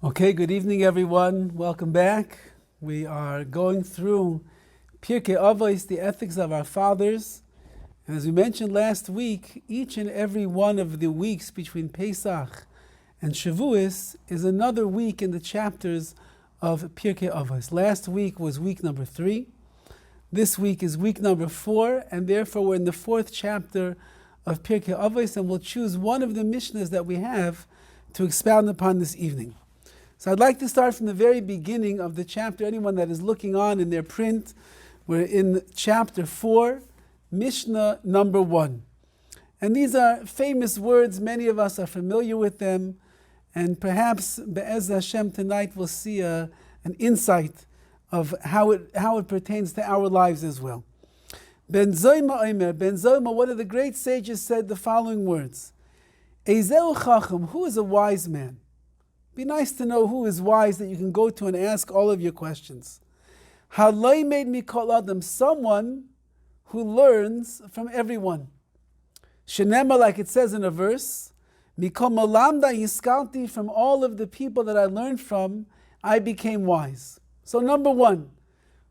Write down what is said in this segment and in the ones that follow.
Okay, good evening everyone. Welcome back. We are going through Pirkei Avos, the ethics of our fathers. And as we mentioned last week, each and every one of the weeks between Pesach and Shavuos is another week in the chapters of Pirkei Avos. Last week was week number 3. This week is week number 4, and therefore we're in the 4th chapter of Pirkei Avos, and we'll choose one of the Mishnahs that we have to expound upon this evening. So I'd like to start from the very beginning of the chapter. Anyone that is looking on in their print, we're in chapter 4, Mishnah number 1. And these are famous words. Many of us are familiar with them. And perhaps, Be'ez Hashem, tonight we'll see an insight of how it pertains to our lives as well. Ben Zoyma, one of the great sages, said the following words. Ezeu Chacham, who is a wise man? Be nice to know who is wise that you can go to and ask all of your questions. Haloi made me call Adam, someone who learns from everyone. Shenema, like it says in a verse, Mikol malamda yiskalti, from all of the people that I learned from, I became wise. So number 1,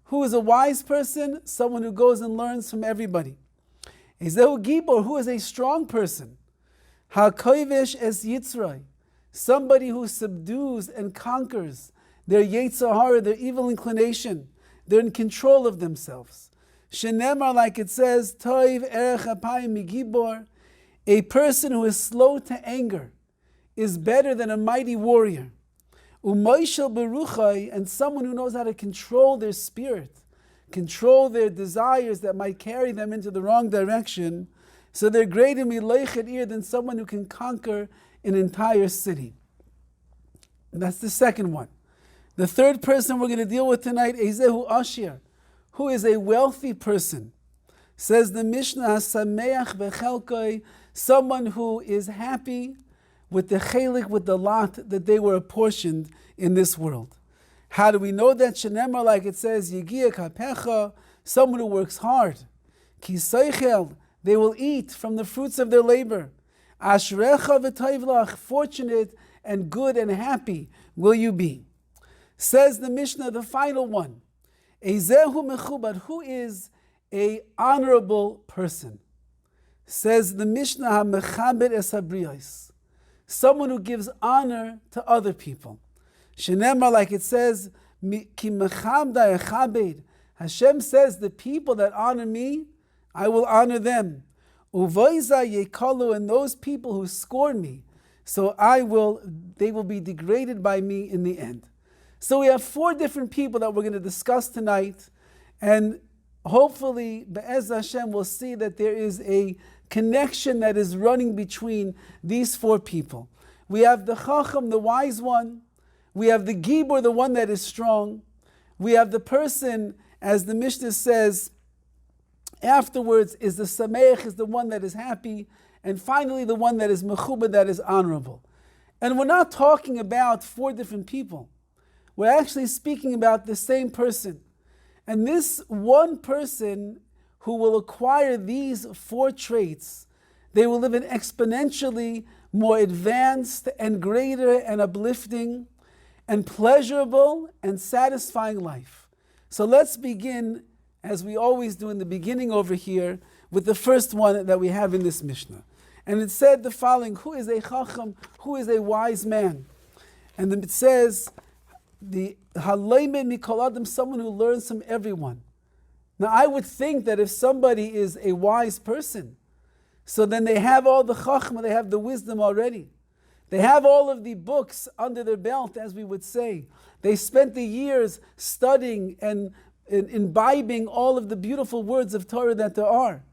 who is a wise person? Someone who goes and learns from everybody. Ezehu Gibor, who is a strong person. HaKoivesh es Yitzray, somebody who subdues and conquers their Yetzer Hara, their evil inclination. They're in control of themselves. Shenemar, like it says, Toiv erech apayim migibor, a person who is slow to anger is better than a mighty warrior. Umoishel beruchai, and someone who knows how to control their spirit, control their desires that might carry them into the wrong direction. So they're greater mileichet ir than someone who can conquer an entire city. And that's the second one. The third person we're going to deal with tonight, Ezehu Ashir, who is a wealthy person. Says the Mishnah, Sameach v'chelkoi, someone who is happy with the chelik, with the lot that they were apportioned in this world. How do we know that? Shenemar, like it says, Yigia kapecha, someone who works hard. Ki seichel, they will eat from the fruits of their labor. Ashrecha v'toivlach, fortunate and good and happy will you be. Says the Mishnah, the final one. Ezehu mechubad, who is a honorable person. Says the Mishnah, ha-mechaber es habriyos, someone who gives honor to other people. Shenemar, like it says, ki mechamda echabed, Hashem says, the people that honor me, I will honor them. Uvoiza yekalu, and those people who scorn me, so they will be degraded by me in the end. So we have 4 different people that we're going to discuss tonight, and hopefully, Be'ez Hashem, we'll see that there is a connection that is running between these 4 people. We have the Chacham, the wise one. We have the Gibor, the one that is strong. We have the person, as the Mishnah says, afterwards is the Sameach, is the one that is happy. And finally, the one that is Mechubah, that is honorable. And we're not talking about 4 different people. We're actually speaking about the same person. And this one person who will acquire these 4 traits, they will live an exponentially more advanced and greater and uplifting and pleasurable and satisfying life. So let's begin, as we always do in the beginning over here, with the first one that we have in this Mishnah. And it said the following, who is a Chacham, who is a wise man? And then it says, the Halayme Mikol Adam, someone who learns from everyone. Now I would think that if somebody is a wise person, so then they have all the Chachma, they have the wisdom already. They have all of the books under their belt, as we would say. They spent the years studying and imbibing all of the beautiful words of Torah that there are.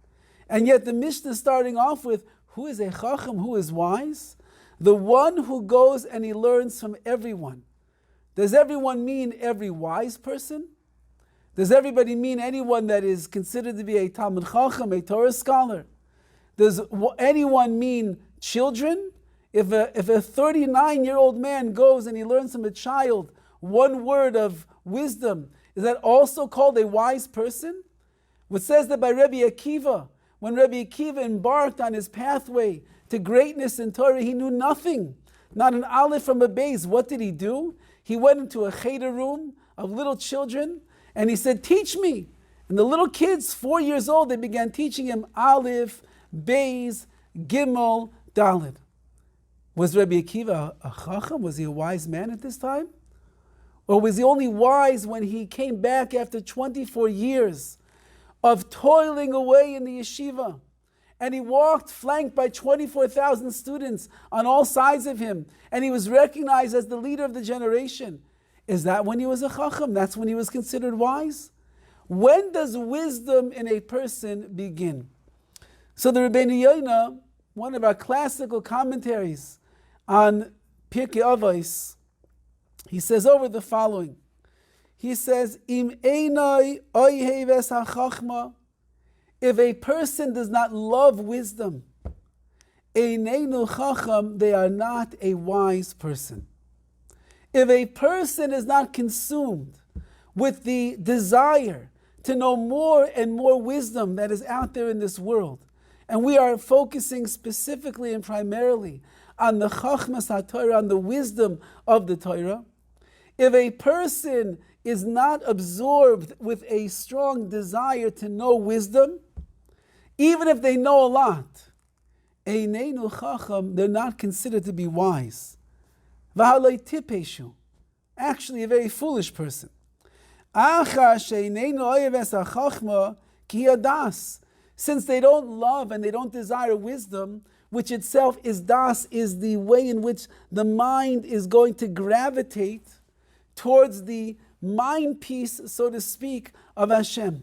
And yet the Mishnah is starting off with, who is a Chacham, who is wise? The one who goes and he learns from everyone. Does everyone mean every wise person? Does everybody mean anyone that is considered to be a Talmud Chacham, a Torah scholar? Does anyone mean children? If a 39-year-old man goes and he learns from a child one word of wisdom, is that also called a wise person? What says that by Rabbi Akiva, when Rabbi Akiva embarked on his pathway to greatness in Torah, he knew nothing not an aleph from a beis. What did he do? He went into a cheder room of little children and he said, teach me. And the little kids, 4 years old, they began teaching him aleph, beis, gimel, daled. Was Rabbi Akiva a chacham? Was he a wise man at this time? Or was he only wise when he came back after 24 years of toiling away in the yeshiva? And he walked flanked by 24,000 students on all sides of him. And he was recognized as the leader of the generation. Is that when he was a chacham? That's when he was considered wise? When does wisdom in a person begin? So the Rabbeinu Yonah, one of our classical commentaries on Pirkei Avos, he says over the following. He says, Im einai oiheves hachachma, if a person does not love wisdom, eineinu chacham, they are not a wise person. If a person is not consumed with the desire to know more and more wisdom that is out there in this world, and we are focusing specifically and primarily on the chachmas HaTorah, on the wisdom of the Torah, if a person is not absorbed with a strong desire to know wisdom, even if they know a lot, eineinu chacham, they're not considered to be wise. V'haloi tipeshu, actually a very foolish person. Achar she'eineinu oyeves hachachma ki hadas, since they don't love and they don't desire wisdom, which itself is das, is the way in which the mind is going to gravitate towards the mind piece, so to speak, of Hashem.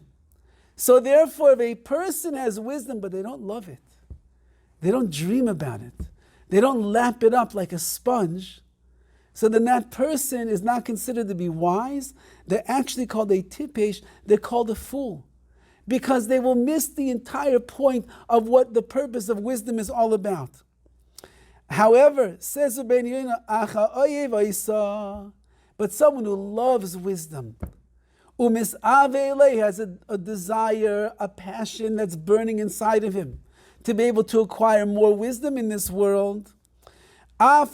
So therefore, if a person has wisdom, but they don't love it, they don't dream about it, they don't lap it up like a sponge, so then that person is not considered to be wise. They're actually called a tipesh, they're called a fool, because they will miss the entire point of what the purpose of wisdom is all about. However, says Rabbeinu Yonah, but someone who loves wisdom, has a desire, a passion that's burning inside of him to be able to acquire more wisdom in this world, even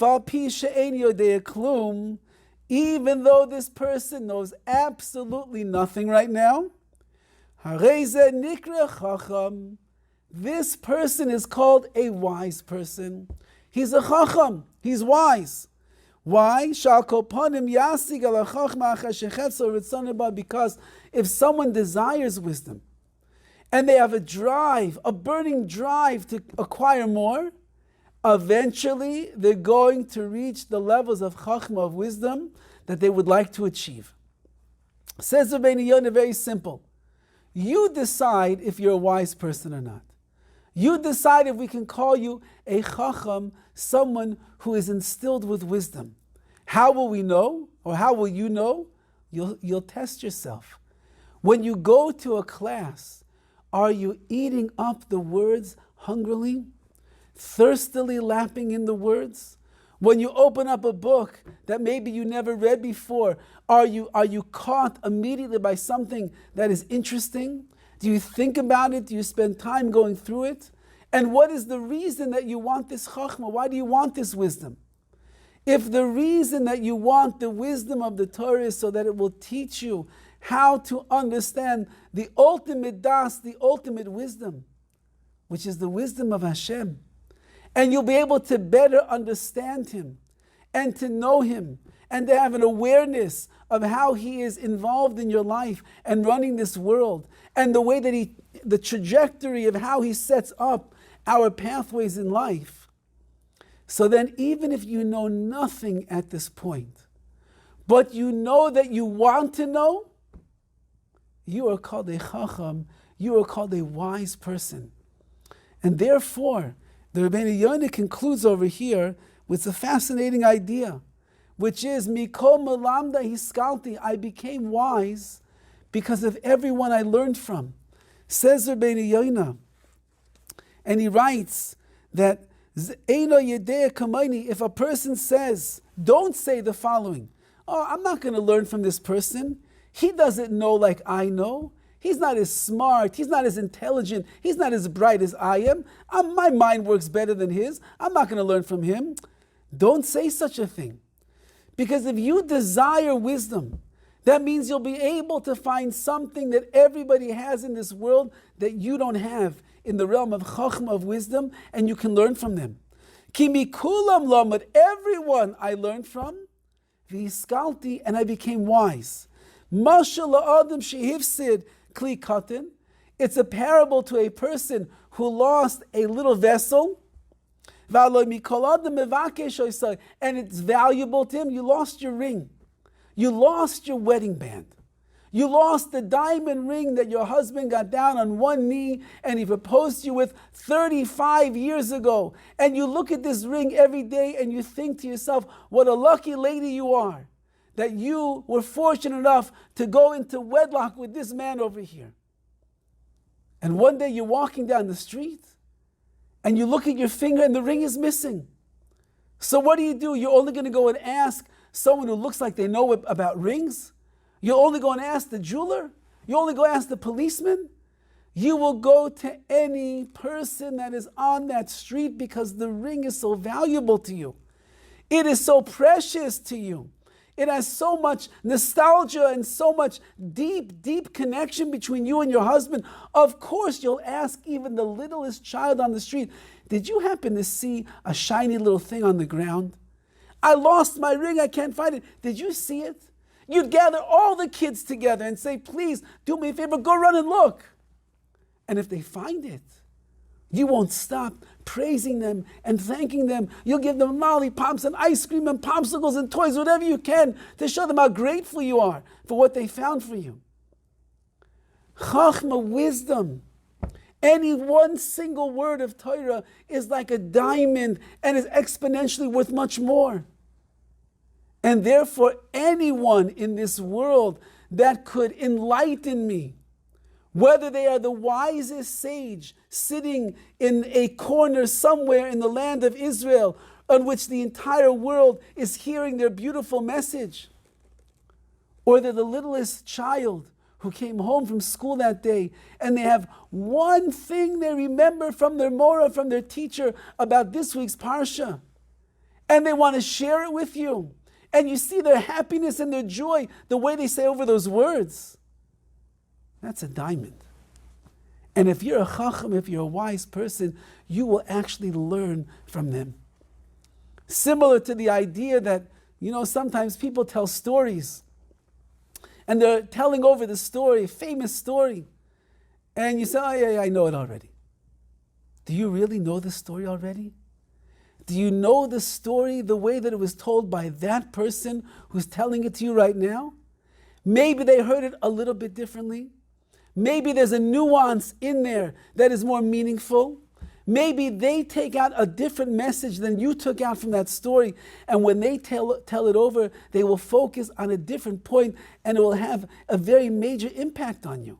though this person knows absolutely nothing right now, this person is called a wise person. He's a chacham, he's wise. Why? Because if someone desires wisdom and they have a drive, a burning drive to acquire more, eventually they're going to reach the levels of chachma, of wisdom, that they would like to achieve. Says Rabbeinu Yonah, very simple. You decide if you're a wise person or not. You decide if we can call you a chacham, someone who is instilled with wisdom. How will we know? Or how will you know? You'll test yourself. When you go to a class, are you eating up the words hungrily? Thirstily lapping in the words? When you open up a book that maybe you never read before, are you caught immediately by something that is interesting? Do you think about it? Do you spend time going through it? And what is the reason that you want this chachma? Why do you want this wisdom? If the reason that you want the wisdom of the Torah is so that it will teach you how to understand the ultimate das, the ultimate wisdom, which is the wisdom of Hashem, and you'll be able to better understand Him and to know Him and to have an awareness of how He is involved in your life and running this world, and the way that the trajectory of how He sets up our pathways in life. So then, even if you know nothing at this point, but you know that you want to know, you are called a chacham, you are called a wise person. And therefore, the Rabbeinu Yonah concludes over here with a fascinating idea, which is, Mikol Malamda Hiskalti, I became wise because of everyone I learned from. Says Rabbeinu Yonah, and he writes that if a person says, don't say the following, oh, I'm not going to learn from this person. He doesn't know like I know. He's not as smart. He's not as intelligent. He's not as bright as I am. My mind works better than his. I'm not going to learn from him. Don't say such a thing. Because if you desire wisdom, that means you'll be able to find something that everybody has in this world that you don't have in the realm of chachma, of wisdom, and you can learn from them. Ki mikulam lamad, everyone I learned from, v'hiskalti, and I became wise. Mashal la'adam shehifsid kli katan. It's a parable to a person who lost a little vessel, and it's valuable to him. You lost your ring. You lost your wedding band. You lost the diamond ring that your husband got down on one knee and he proposed to you with 35 years ago. And you look at this ring every day and you think to yourself, what a lucky lady you are, that you were fortunate enough to go into wedlock with this man over here. And one day you're walking down the street and you look at your finger and the ring is missing. So what do? You're only going to go and ask someone who looks like they know about rings? You'll only go and ask the jeweler? You only go ask the policeman? You will go to any person that is on that street because the ring is so valuable to you. It is so precious to you. It has so much nostalgia and so much deep, deep connection between you and your husband. Of course, you'll ask even the littlest child on the street, did you happen to see a shiny little thing on the ground? I lost my ring, I can't find it. Did you see it? You'd gather all the kids together and say, please, do me a favor, go run and look. And if they find it, you won't stop praising them and thanking them. You'll give them lollipops and ice cream and popsicles and toys, whatever you can, to show them how grateful you are for what they found for you. Chachma, wisdom. Any one single word of Torah is like a diamond and is exponentially worth much more. And therefore, anyone in this world that could enlighten me, whether they are the wisest sage sitting in a corner somewhere in the land of Israel on which the entire world is hearing their beautiful message, or they're the littlest child who came home from school that day and they have one thing they remember from their Morah, from their teacher about this week's Parsha, and they want to share it with you, and you see their happiness and their joy, the way they say over those words. That's a diamond. And if you're a chacham, if you're a wise person, you will actually learn from them. Similar to the idea that, sometimes people tell stories and they're telling over the story, a famous story, and you say, oh yeah, I know it already. Do you really know the story already? Do you know the story the way that it was told by that person who's telling it to you right now? Maybe they heard it a little bit differently. Maybe there's a nuance in there that is more meaningful. Maybe they take out a different message than you took out from that story. And when they tell it over, they will focus on a different point and it will have a very major impact on you.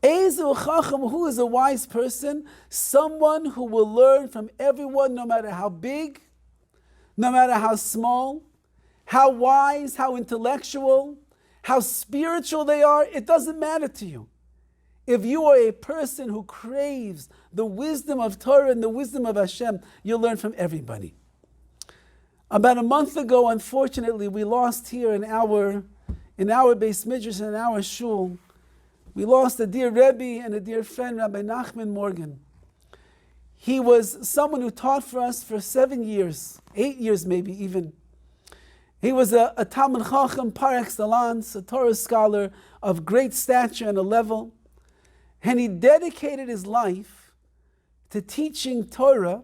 Who is a wise person? Someone who will learn from everyone, no matter how big, no matter how small, how wise, how intellectual, how spiritual they are. It doesn't matter to you. If you are a person who craves the wisdom of Torah and the wisdom of Hashem, you'll learn from everybody. About a month ago, unfortunately, we lost here in our Beis Midrash and in our shul, we lost a dear Rabbi and a dear friend, Rabbi Nachman Morgan. He was someone who taught for us for 7 years, 8 years maybe even. He was a Talmud Chacham par excellence, a Torah scholar of great stature and a level. And he dedicated his life to teaching Torah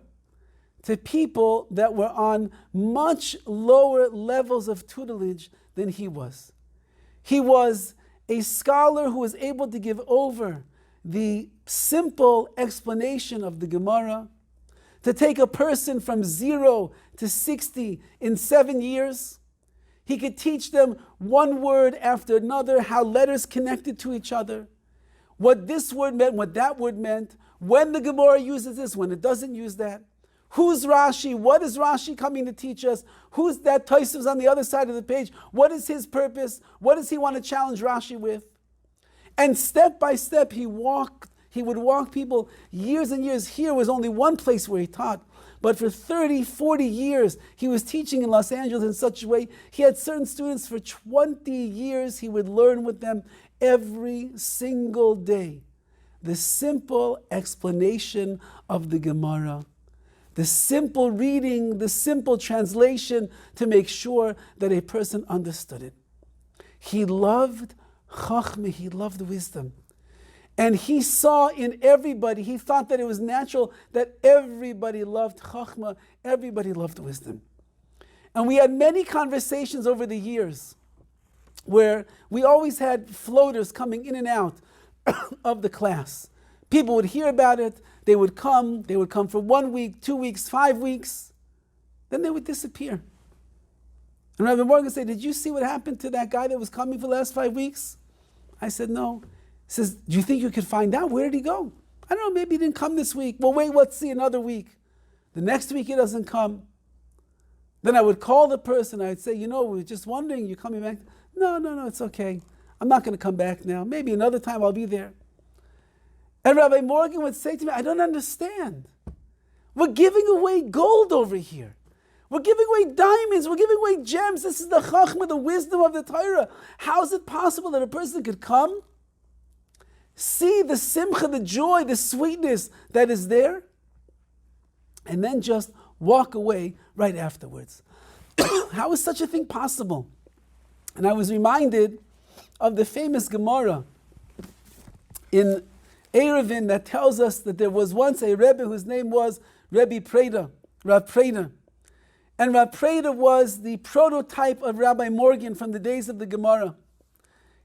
to people that were on much lower levels of tutelage than he was. He was a scholar who was able to give over the simple explanation of the Gemara, to take a person from 0 to 60 in 7 years. He could teach them one word after another, how letters connected to each other, what this word meant, what that word meant, when the Gemara uses this, when it doesn't use that. Who's Rashi? What is Rashi coming to teach us? Who's that Tosafos on the other side of the page? What is his purpose? What does he want to challenge Rashi with? And step by step he would walk people years and years. Here was only one place where he taught, but for 30, 40 years, he was teaching in Los Angeles in such a way. He had certain students for 20 years. He would learn with them every single day the simple explanation of the Gemara, the simple reading, the simple translation to make sure that a person understood it. He loved Chachma, he loved wisdom. And he saw in everybody, he thought that it was natural that everybody loved Chachma, everybody loved wisdom. And we had many conversations over the years where we always had floaters coming in and out of the class. People would hear about it, they would come for 1 week, 2 weeks, 5 weeks, then they would disappear. And Rabbi Morgan said, did you see what happened to that guy that was coming for the last 5 weeks? I said, no. He says, do you think you could find out? Where did he go? I don't know, maybe he didn't come this week. Well, wait, let's see another week. The next week he doesn't come. Then I would call the person, I would say, we were just wondering, you coming back? No, it's okay. I'm not going to come back now. Maybe another time I'll be there. And Rabbi Morgan would say to me, I don't understand. We're giving away gold over here. We're giving away diamonds. We're giving away gems. This is the chachma, the wisdom of the Torah. How is it possible that a person could come, see the simcha, the joy, the sweetness that is there, and then just walk away right afterwards? How is such a thing possible? And I was reminded of the famous Gemara in Eruvin that tells us that there was once a Rebbe whose name was Rebbe Preda, Rav Preda. And Rav Preda was the prototype of Rabbi Morgan from the days of the Gemara.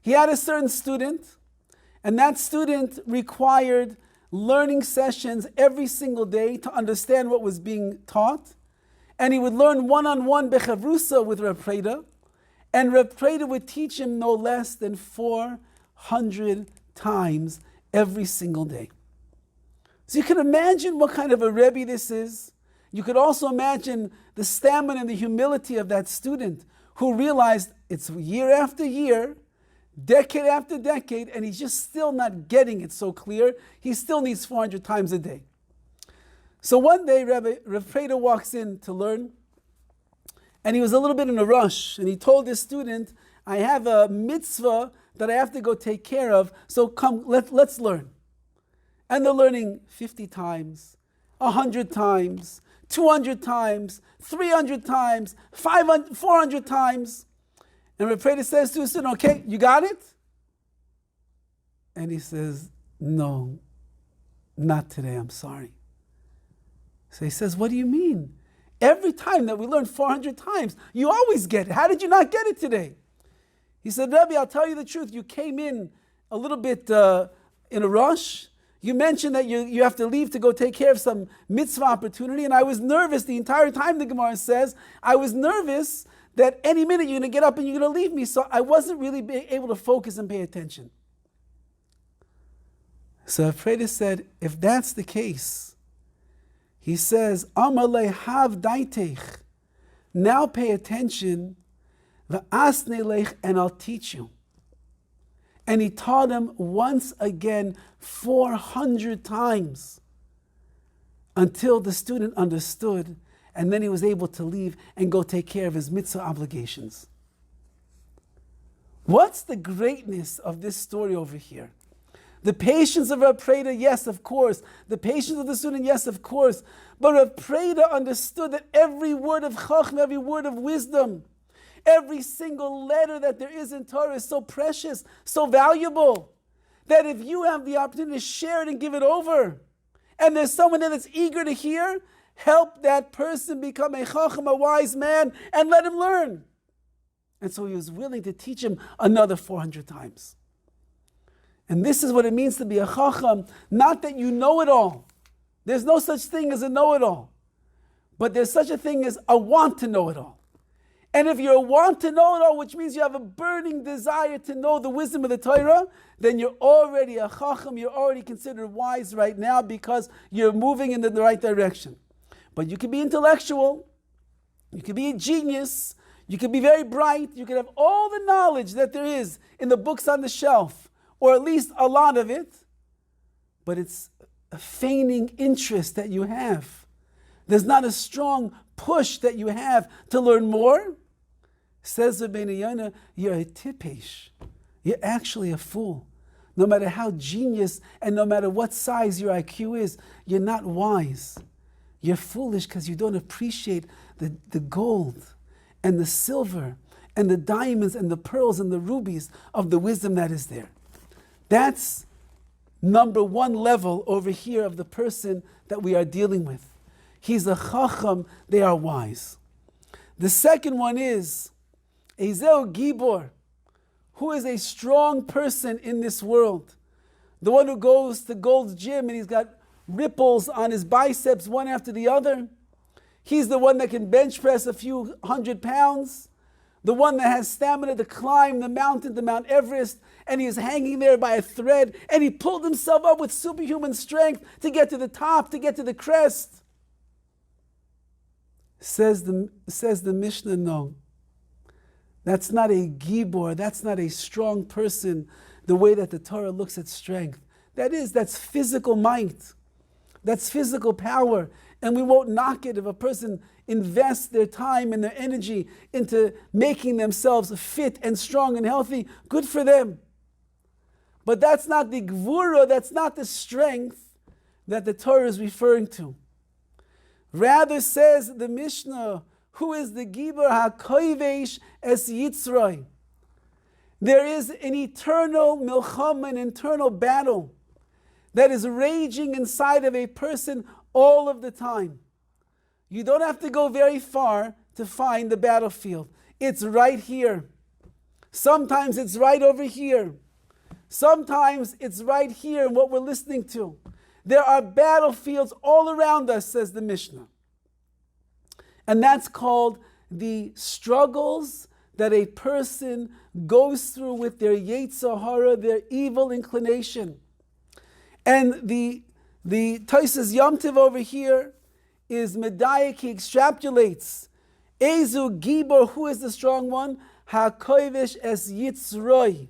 He had a certain student, and that student required learning sessions every single day to understand what was being taught. And he would learn one-on-one bechavrusa with Rav Preda, and Rav Preda would teach him no less than 400 times every single day. So you can imagine what kind of a Rebbe this is. You could also imagine the stamina and the humility of that student who realized it's year after year, decade after decade, and he's just still not getting it so clear. He still needs 400 times a day. So one day, Rav Preda walks in to learn, and he was a little bit in a rush, and he told his student, I have a mitzvah that I have to go take care of, so come, let's learn. And they're learning 50 times, 100 times, 200 times, 300 times, 500, 400 times. And Rav Preda says to his student, okay, you got it? And he says, no, not today, I'm sorry. So he says, what do you mean? Every time that we learn 400 times, you always get it. How did you not get it today? He said, Rabbi, I'll tell you the truth. You came in a little bit in a rush. You mentioned that you have to leave to go take care of some mitzvah opportunity, and I was nervous the entire time, the Gemara says. I was nervous that any minute you're going to get up and you're going to leave me, so I wasn't really able to focus and pay attention. So Freda said, if that's the case, he says, Amalei hav daitech, now pay attention, v'asnelech, and I'll teach you. And he taught him once again 400 times until the student understood, and then he was able to leave and go take care of his mitzvah obligations. What's the greatness of this story over here? The patience of Rav Preda, yes, of course. The patience of the student, yes, of course. But Rav Preda understood that every word of Chacham, every word of wisdom, every single letter that there is in Torah is so precious, so valuable, that if you have the opportunity to share it and give it over, and there's someone there that's eager to hear, help that person become a Chacham, a wise man, and let him learn. And so he was willing to teach him another 400 times. And this is what it means to be a Chacham, not that you know it all. There's no such thing as a know-it-all. But there's such a thing as a want to know it all. And if you want to know it all, which means you have a burning desire to know the wisdom of the Torah, then you're already a Chacham, you're already considered wise right now because you're moving in the right direction. But you can be intellectual, you can be a genius, you can be very bright, you can have all the knowledge that there is in the books on the shelf, or at least a lot of it, but it's a feigning interest that you have, There's not a strong push that you have to learn more. Says the Yonah, you're a tipesh. You're actually a fool. No matter how genius and no matter what size your IQ is, you're not wise. You're foolish because you don't appreciate the gold and the silver and the diamonds and the pearls and the rubies of the wisdom that is there. That's number one level over here of the person that we are dealing with. He's a chacham, they are wise. The second one is Ezeu Gibor, who is a strong person in this world. The one who goes to Gold's Gym and he's got ripples on his biceps one after the other. He's the one that can bench press a few 100 pounds. The one that has stamina to climb the mountain, to Mount Everest, and he is hanging there by a thread, and he pulled himself up with superhuman strength to get to the top, to get to the crest. Says the Mishnah, no. That's not a gibor, that's not a strong person, the way that the Torah looks at strength. That's physical might. That's physical power. And we won't knock it if a person invests their time and their energy into making themselves fit and strong and healthy. Good for them. But that's not the gvura, that's not the strength that the Torah is referring to. Rather, says the Mishnah, who is the Gibor HaKoivesh Es Yitzroi? There is an eternal milchama, an internal battle that is raging inside of a person all of the time. You don't have to go very far to find the battlefield. It's right here. Sometimes it's right over here. Sometimes it's right here in what we're listening to. There are battlefields all around us, says the Mishnah. And that's called the struggles that a person goes through with their Yetzer Hara, their evil inclination. And the Tosas Yom Tov over here is Medayik, he extrapolates. Ezu Gibor, who is the strong one? HaKoivesh Es Yitzroi,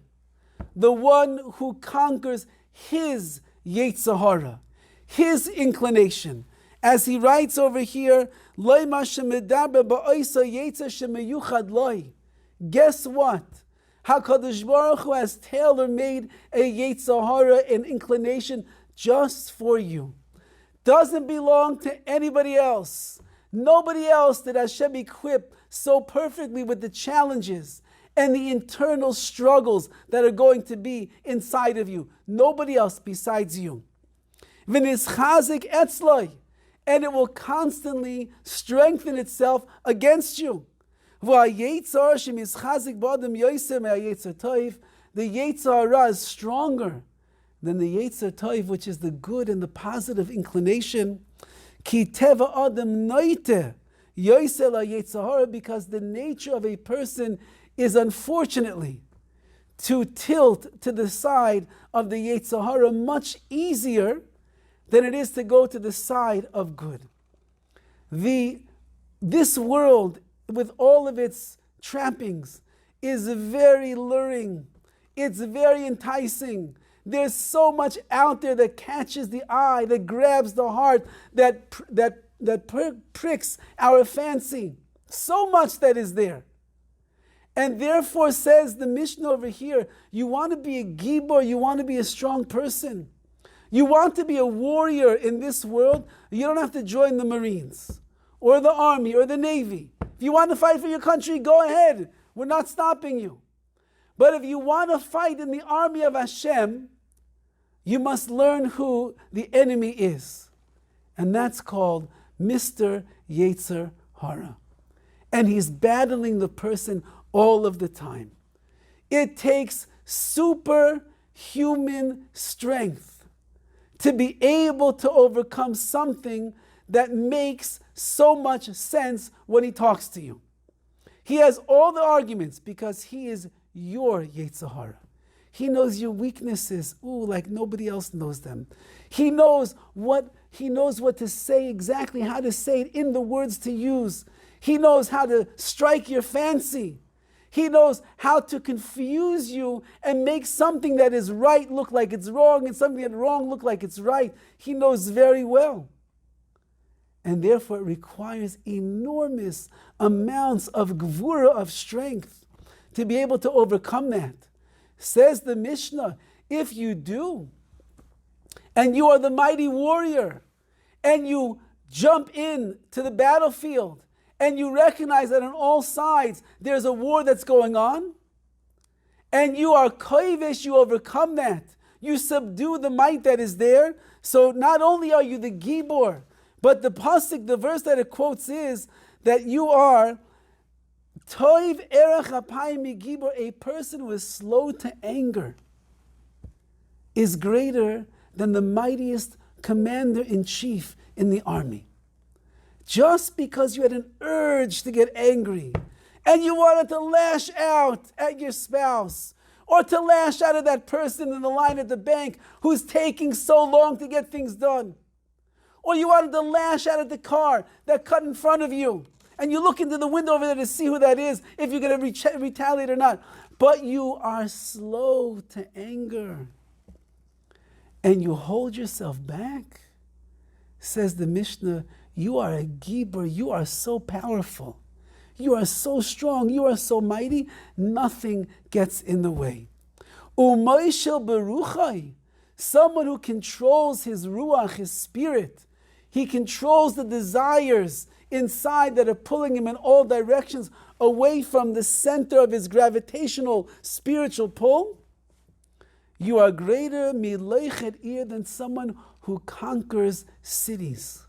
the one who conquers his Yetzer Hara, his inclination. As he writes over here, guess what? HaKadosh Baruch Hu has tailor-made a Yetzer Hara, an inclination just for you. Doesn't belong to anybody else. Nobody else did Hashem equip so perfectly with the challenges and the internal struggles that are going to be inside of you. Nobody else besides you. V'nischazik etzloi, and it will constantly strengthen itself against you. The Yetzer Hara is stronger than the Yetzer Tov, which is the good and the positive inclination. Ki teva adam noite yoser Yetzer Hara, because the nature of a person is unfortunately to tilt to the side of the Yetzer Hara much easier than it is to go to the side of good. This world, with all of its trappings, is very luring. It's very enticing. There's so much out there that catches the eye, that grabs the heart, that pricks our fancy. So much that is there. And therefore, says the Mishnah over here, you want to be a gibor, you want to be a strong person. You want to be a warrior in this world, you don't have to join the Marines or the Army or the Navy. If you want to fight for your country, go ahead. We're not stopping you. But if you want to fight in the army of Hashem, you must learn who the enemy is. And that's called Mr. Yetzer Hara. And he's battling the person all of the time. It takes superhuman strength to be able to overcome something that makes so much sense when he talks to you. He has all the arguments because he is your Yetzer Hara. He knows your weaknesses, like nobody else knows them. He knows what to say exactly, how to say it in the words to use. He knows how to strike your fancy. He knows how to confuse you and make something that is right look like it's wrong and something that's wrong look like it's right. He knows very well. And therefore it requires enormous amounts of gvura, of strength, to be able to overcome that. Says the Mishnah, if you do, and you are the mighty warrior, and you jump in to the battlefield, and you recognize that on all sides there's a war that's going on, and you are koivish, you overcome that, you subdue the might that is there. So not only are you the gibor, but the pasuk, the verse that it quotes is that you are toiv erech apayim gibor, a person who is slow to anger is greater than the mightiest commander-in-chief in the army. Just because you had an urge to get angry and you wanted to lash out at your spouse, or to lash out at that person in the line at the bank who's taking so long to get things done, or you wanted to lash out at the car that cut in front of you, and you look into the window over there to see who that is, if you're going to retaliate or not, but you are slow to anger, and you hold yourself back, says the Mishnah, you are a gibor, you are so powerful, you are so strong, you are so mighty, nothing gets in the way. Umayshel beruchai, someone who controls his ruach, his spirit, he controls the desires inside that are pulling him in all directions away from the center of his gravitational spiritual pull. You are greater milechet ir than someone who conquers cities,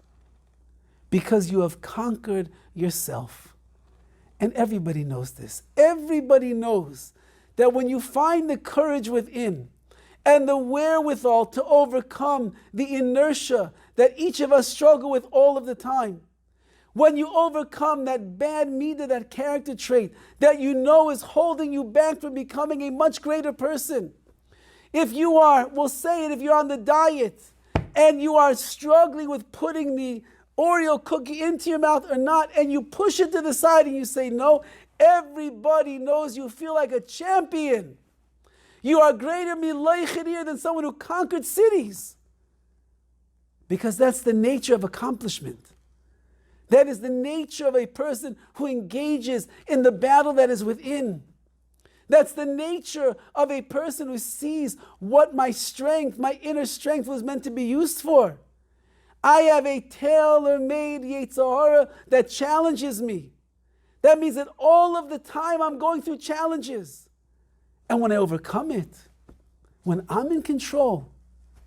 because you have conquered yourself. And everybody knows this. Everybody knows that when you find the courage within and the wherewithal to overcome the inertia that each of us struggle with all of the time, when you overcome that bad midah, that character trait that you know is holding you back from becoming a much greater person. If you are, we'll say it, if you're on the diet and you are struggling with putting the Oreo cookie into your mouth or not, and you push it to the side and you say no, everybody knows you feel like a champion. You are greater mileichedir than someone who conquered cities. Because that's the nature of accomplishment. That is the nature of a person who engages in the battle that is within. That's the nature of a person who sees what my strength, my inner strength was meant to be used for. I have a tailor-made Yetzer Hara that challenges me. That means that all of the time I'm going through challenges. And when I overcome it, when I'm in control,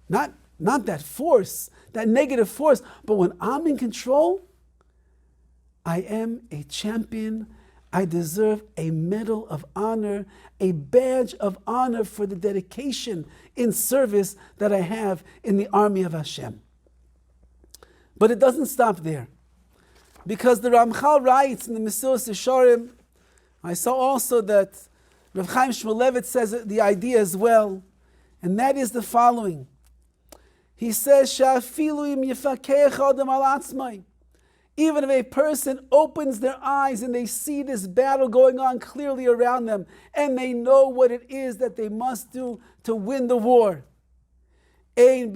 not that force, that negative force, but when I'm in control, I am a champion. I deserve a medal of honor, a badge of honor for the dedication in service that I have in the army of Hashem. But it doesn't stop there. Because the Ramchal writes in the Mesilas Yesharim, I saw also that Rav Chaim Shmulevitz says the idea as well, and that is the following. He says, Sha'afilu im yifakech adam al atzmai. Even if a person opens their eyes and they see this battle going on clearly around them, and they know what it is that they must do to win the war. You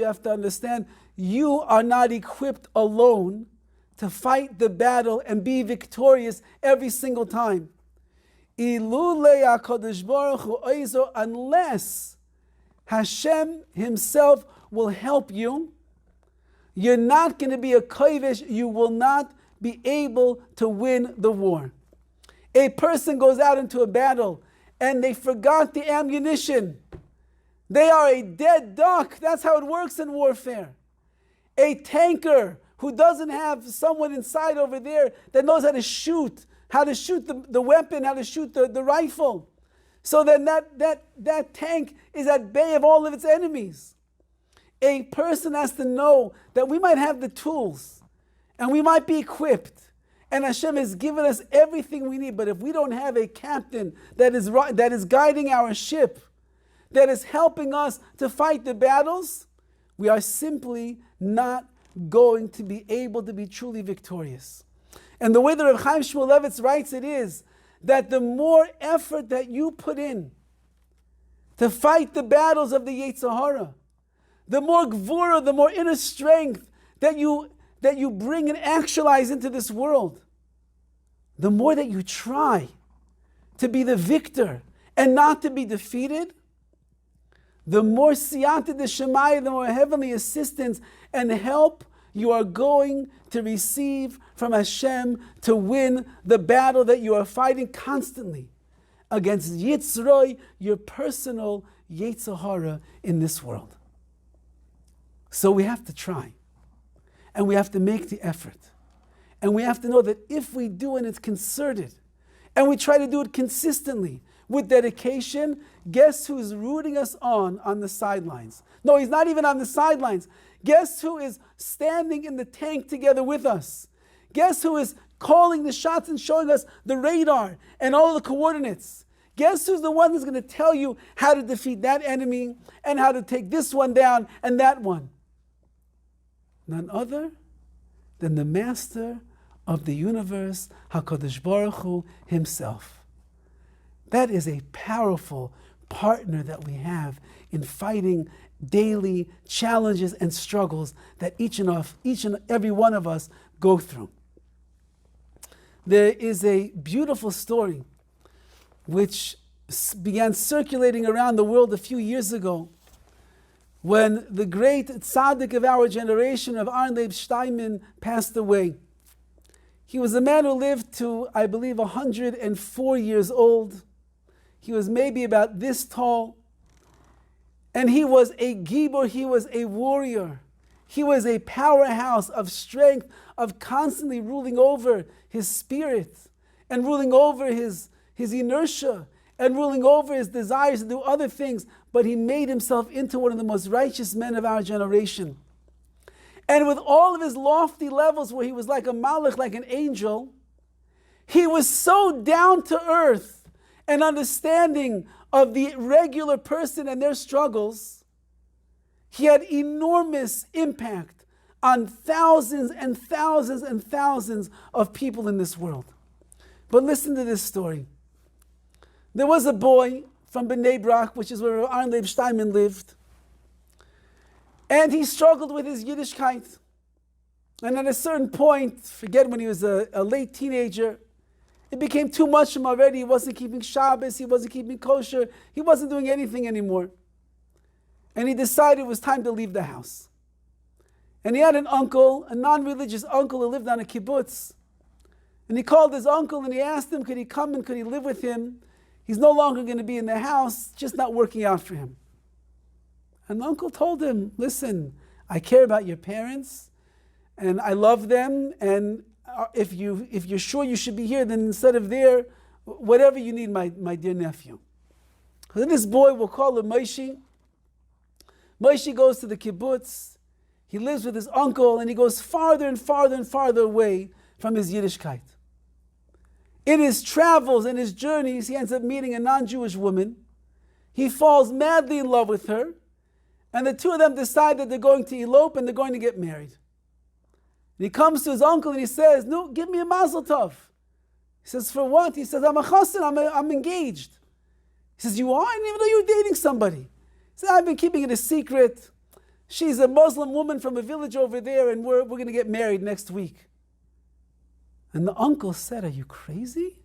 have to understand, you are not equipped alone to fight the battle and be victorious every single time. Unless Hashem Himself will help you, you're not going to be a koivish, you will not be able to win the war. A person goes out into a battle and they forgot the ammunition. They are a dead duck. That's how it works in warfare. A tanker who doesn't have someone inside over there that knows how to shoot the weapon, how to shoot the rifle. So then that tank is at bay of all of its enemies. A person has to know that we might have the tools and we might be equipped, and Hashem has given us everything we need, but if we don't have a captain that is guiding our ship, that is helping us to fight the battles, we are simply not going to be able to be truly victorious. And the way that Rav Chaim Shmulevitz writes it is that the more effort that you put in to fight the battles of the Yetzer Hara, the more gvura, the more inner strength that you bring and actualize into this world, the more that you try to be the victor and not to be defeated, the more siyata d'shemayah, the more heavenly assistance and help you are going to receive from Hashem to win the battle that you are fighting constantly against Yitzroi, your personal Yetzer Hara in this world. So we have to try, and we have to make the effort, and we have to know that if we do and it's concerted, and we try to do it consistently with dedication, guess who's rooting us on the sidelines? No, he's not even on the sidelines. Guess who is standing in the tank together with us? Guess who is calling the shots and showing us the radar and all the coordinates? Guess who's the one who's going to tell you how to defeat that enemy and how to take this one down and that one? None other than the master of the universe, HaKadosh Baruch Hu himself. That is a powerful partner that we have in fighting daily challenges and struggles that each and every one of us go through. There is a beautiful story which began circulating around the world a few years ago when the great tzaddik of our generation, of Aaron Leib Steinman, passed away. He was a man who lived to, I believe, 104 years old. He was maybe about this tall. And he was a gibor, he was a warrior. He was a powerhouse of strength, of constantly ruling over his spirit and ruling over his inertia and ruling over his desires to do other things. But he made himself into one of the most righteous men of our generation. And with all of his lofty levels where he was like a malach, like an angel, he was so down to earth and understanding of the regular person and their struggles. He had enormous impact on thousands and thousands and thousands of people in this world. But listen to this story. There was a boy from Bnei Brak, which is where Aaron Leib Steinman lived, and he struggled with his Yiddishkeit. And at a certain point, forget when he was a late teenager, it became too much for him already. He wasn't keeping Shabbos, he wasn't keeping kosher, he wasn't doing anything anymore. And he decided it was time to leave the house. And he had an uncle, a non-religious uncle who lived on a kibbutz. And he called his uncle and he asked him, could he come and could he live with him? He's no longer going to be in the house, just not working out for him. And the uncle told him, listen, I care about your parents and I love them, and if you're sure you should be here, then instead of there, whatever you need, my dear nephew. So then this boy, we'll call him Moshe. Moshe goes to the kibbutz. He lives with his uncle and he goes farther and farther and farther away from his Yiddishkeit. In his travels and his journeys, he ends up meeting a non-Jewish woman. He falls madly in love with her, and the two of them decide that they're going to elope and they're going to get married. And he comes to his uncle and he says, no, give me a mazel tov. He says, for what? He says, I'm a chassan, I'm engaged. He says, you are? I didn't even know you were dating somebody. He says, I've been keeping it a secret. She's a Muslim woman from a village over there, and we're going to get married next week. And the uncle said, are you crazy?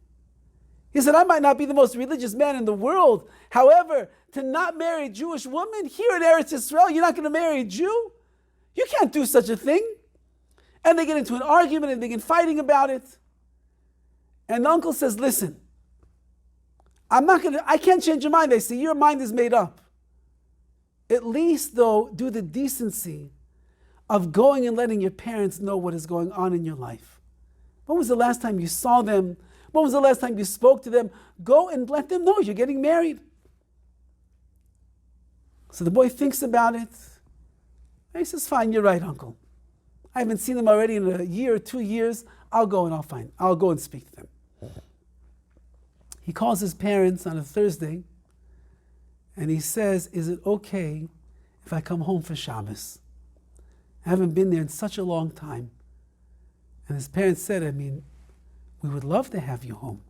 He said, I might not be the most religious man in the world. However, to not marry a Jewish woman here in Eretz Yisrael, you're not going to marry a Jew? You can't do such a thing. And they get into an argument and they get fighting about it. And the uncle says, listen, I can't change your mind. I say, your mind is made up. At least, though, do the decency of going and letting your parents know what is going on in your life. When was the last time you saw them? When was the last time you spoke to them? Go and let them know you're getting married. So the boy thinks about it. And he says, fine, you're right, uncle. I haven't seen them already in a year or 2 years. I'll go and speak to them. He calls his parents on a Thursday and he says, is it okay if I come home for Shabbos? I haven't been there in such a long time. And his parents said, we would love to have you home.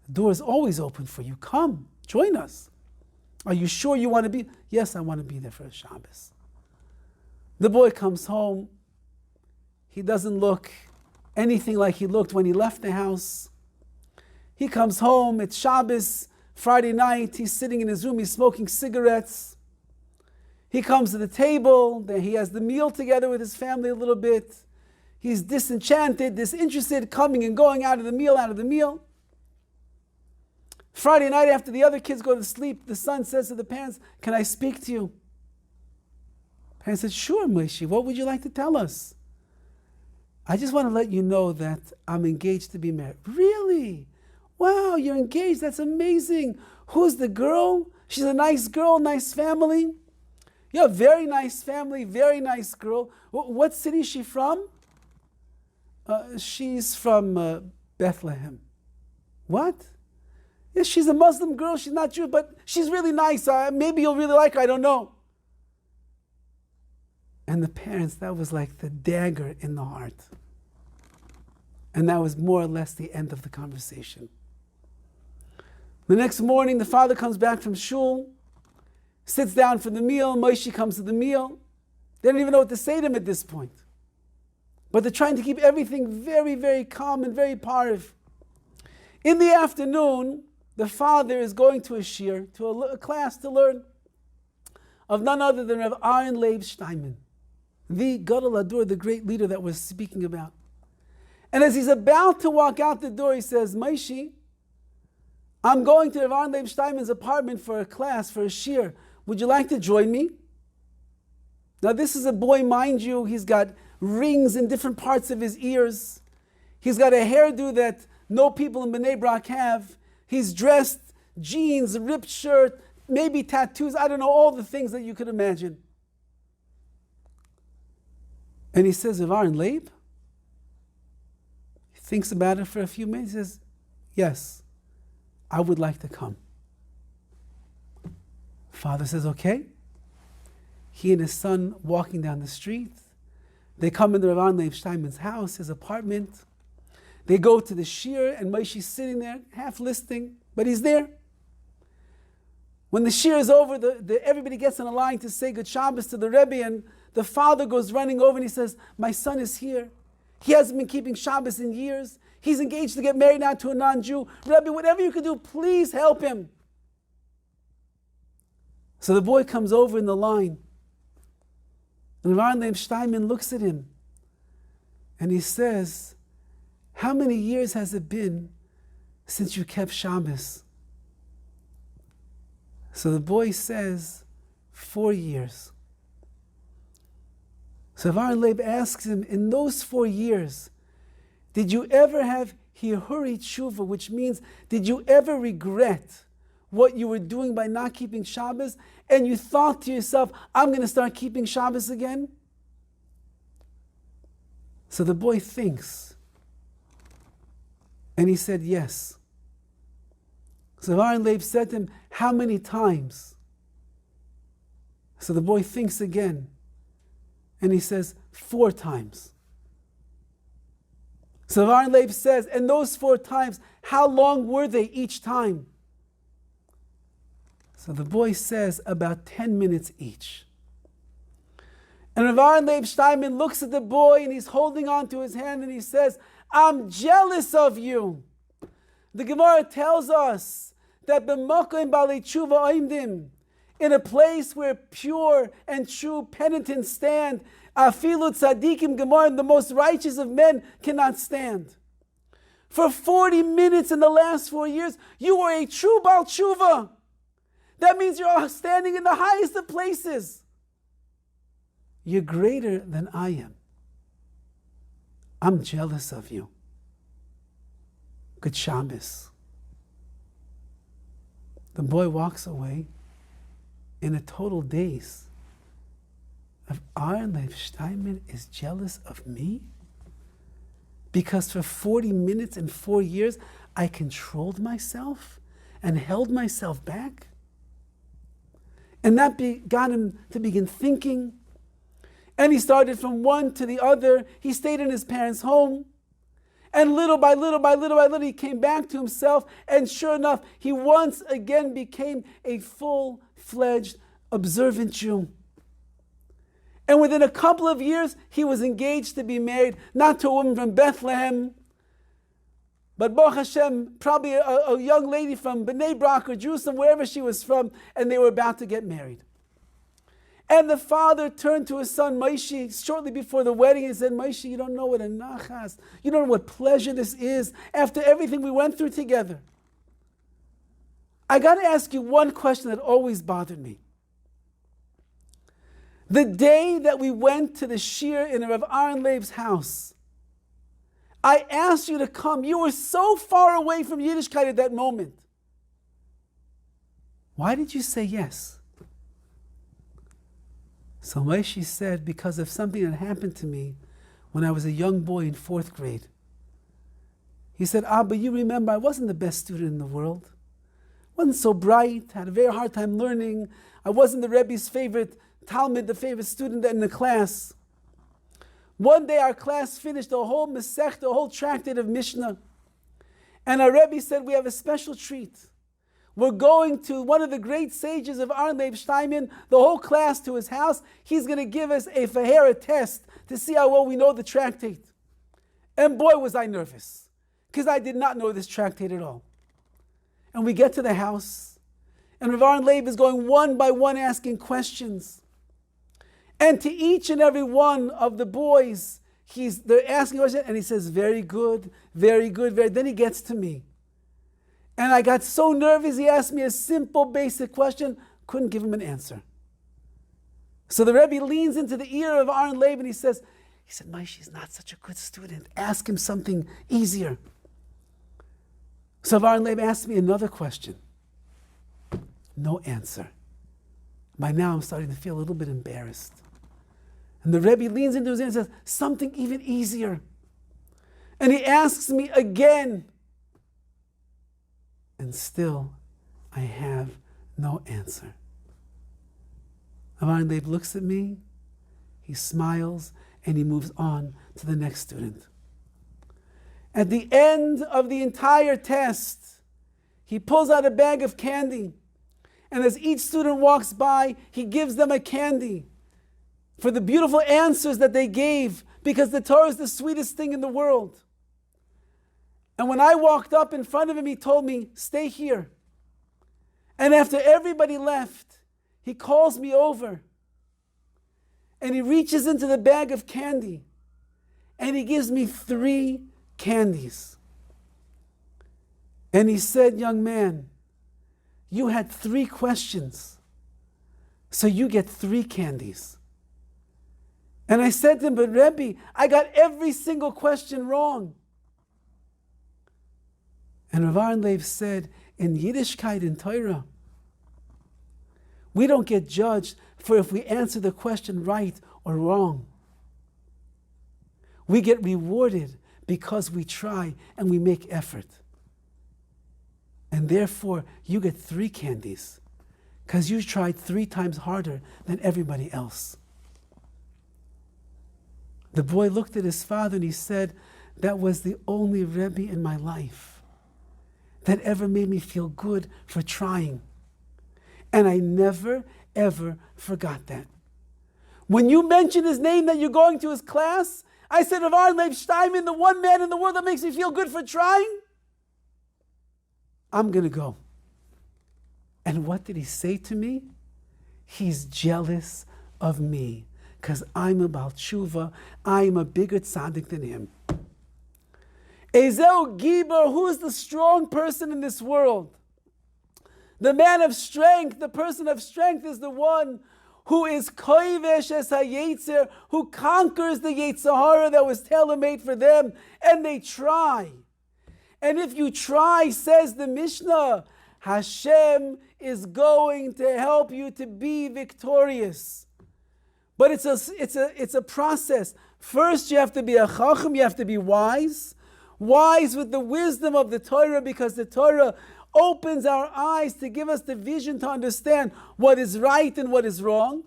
The door is always open for you. Come, join us. Are you sure you want to be? Yes, I want to be there for a Shabbos. The boy comes home He doesn't look anything like he looked when he left the house. He comes home, it's Shabbos, Friday night, he's sitting in his room, he's smoking cigarettes. He comes to the table, then he has the meal together with his family a little bit. He's disenchanted, disinterested, coming and going out of the meal. Friday night after the other kids go to sleep, the son says to the parents, "Can I speak to you?" Parents said, "Sure, Moshe, what would you like to tell us?" "I just want to let you know that I'm engaged to be married." "Really? Wow, you're engaged, that's amazing. Who's the girl?" "She's a nice girl, nice family." "Yeah, very nice family, very nice girl. What city is she from?" She's from Bethlehem." "What?" "Yes, she's a Muslim girl, she's not Jewish, but she's really nice. Maybe you'll really like her, I don't know." And the parents, that was like the dagger in the heart. And that was more or less the end of the conversation. The next morning, the father comes back from shul, sits down for the meal. Moshe comes to the meal. They don't even know what to say to him at this point. But they're trying to keep everything very, very calm and very parv. In the afternoon, the father is going to a shir, to a class to learn of none other than Rav Aaron Leib Steinman, the Gadol Adur, the great leader that we're speaking about. And as he's about to walk out the door, he says, "Moshe, I'm going to Rav Aaron Leib Steinman's apartment for a class, for a shir. Would you like to join me?" Now this is a boy, mind you, he's got rings in different parts of his ears. He's got a hairdo that no people in Bnei Brak have. He's dressed, jeans, ripped shirt, maybe tattoos, I don't know, all the things that you could imagine. And he says, "Rav Aaron Leib?" He thinks about it for a few minutes. He says, "Yes, I would like to come." Father says, "Okay." He and his son walking down the street. They come into Rav Aaron Leib Steinman's house, his apartment. They go to the shir, and Moshe's sitting there, half listening, but he's there. When the shir is over, everybody gets on a line to say good Shabbos to the Rabbi, and the father goes running over and he says, "My son is here. He hasn't been keeping Shabbos in years. He's engaged to get married now to a non-Jew. Rabbi, whatever you can do, please help him." So the boy comes over in the line. And Rav Aaron Leib Steinman looks at him and he says, "How many years has it been since you kept Shabbos?" So the boy says, 4 years. So Rav Aaron Leib asks him, in those 4 years, did you ever have hirhuri tshuva, which means, did you ever regret what you were doing by not keeping Shabbos, and you thought to yourself, "I'm going to start keeping Shabbos again"? So the boy thinks, and he said, "Yes." So Rav Aaron Leib said to him, "How many times?" So the boy thinks again, and he says, 4 times. So Rav Aaron Leib says, and those 4 times, how long were they each time? So the boy says, about 10 minutes each. And Rav Aaron Leib Steinman looks at the boy and he's holding on to his hand and he says, "I'm jealous of you." The Gemara tells us that b'makom balei tshuva oimdim, in a place where pure and true penitents stand, afilu tzadikim Gemara, the most righteous of men cannot stand. For 40 minutes in the last 4 years, you were a true Baal Tshuva. That means you're standing in the highest of places. You're greater than I am. I'm jealous of you. Good Shabbos. The boy walks away in a total daze. Rav Aaron Leib Steinman is jealous of me? Because for 40 minutes and 4 years, I controlled myself and held myself back? And that got him to begin thinking. And he started from one to the other. He stayed in his parents' home. And little by little by little by little, he came back to himself. And sure enough, he once again became a full-fledged observant Jew. And within a couple of years, he was engaged to be married, not to a woman from Bethlehem, but Baruch Hashem, probably a young lady from Bnei Brak or Jerusalem, wherever she was from, and they were about to get married. And the father turned to his son Moshe shortly before the wedding and said, Moshe, you don't know what a nachas, you don't know what pleasure this is after everything we went through together. I got to ask you one question that always bothered me. The day that we went to the shir in Rav Aaron Leib's house, I asked you to come. You were so far away from Yiddishkeit at that moment. Why did you say yes? So Moshe said, because of something that happened to me when I was a young boy in 4th grade. He said, Abba, you remember I wasn't the best student in the world. Wasn't so bright, had a very hard time learning. I wasn't the Rebbe's favorite Talmud, the favorite student in the class. One day our class finished a whole Masech, the whole tractate of Mishnah. And our Rebbe said, we have a special treat. We're going to one of the great sages of Aaron Leib Steinman, the whole class to his house. He's going to give us a Fahera test to see how well we know the tractate. And boy, was I nervous, because I did not know this tractate at all. And we get to the house, and Rav Aaron Leib is going one by one asking questions. And to each and every one of the boys, they're asking questions, and he says, very good, very good, very. Then he gets to me. And I got so nervous, he asked me a simple, basic question, couldn't give him an answer. So the Rebbe leans into the ear of Aaron Leib and he said, Moshe is not such a good student. Ask him something easier. So Aaron Leib asked me another question. No answer. By now I'm starting to feel a little bit embarrassed. And the Rebbe leans into his ear and says, something even easier. And he asks me again. And still, I have no answer. Aaron Leib looks at me, he smiles, and he moves on to the next student. At the end of the entire test, he pulls out a bag of candy. And as each student walks by, he gives them a candy for the beautiful answers that they gave, because the Torah is the sweetest thing in the world. And when I walked up in front of him, he told me, stay here. And after everybody left, he calls me over. And he reaches into the bag of candy. And he gives me 3 candies. And he said, young man, you had 3 questions. So you get 3 candies. And I said to him, but Rebbe, I got every single question wrong. And Rav Aaron Leib said, in Yiddishkeit and Torah, we don't get judged for if we answer the question right or wrong. We get rewarded because we try and we make effort. And therefore, you get 3 candies because you tried 3 times harder than everybody else. The boy looked at his father and he said, that was the only Rebbe in my life that ever made me feel good for trying. And I never, ever forgot that. When you mentioned his name that you're going to his class, I said, Rav Aaron Leib Steinman, the one man in the world that makes me feel good for trying, I'm going to go. And what did he say to me? He's jealous of me because I'm a Baal Tshuva. I'm a bigger tzaddik than him. Ezeu Gibor, who is the strong person in this world? The man of strength, the person of strength is the one who is koivesh es hayetzer, who conquers the Yetzer Hara that was tailor-made for them, and they try. And if you try, says the Mishnah, Hashem is going to help you to be victorious. But it's a process. First, you have to be a chacham, you have to be wise with the wisdom of the Torah, because the Torah opens our eyes to give us the vision to understand what is right and what is wrong,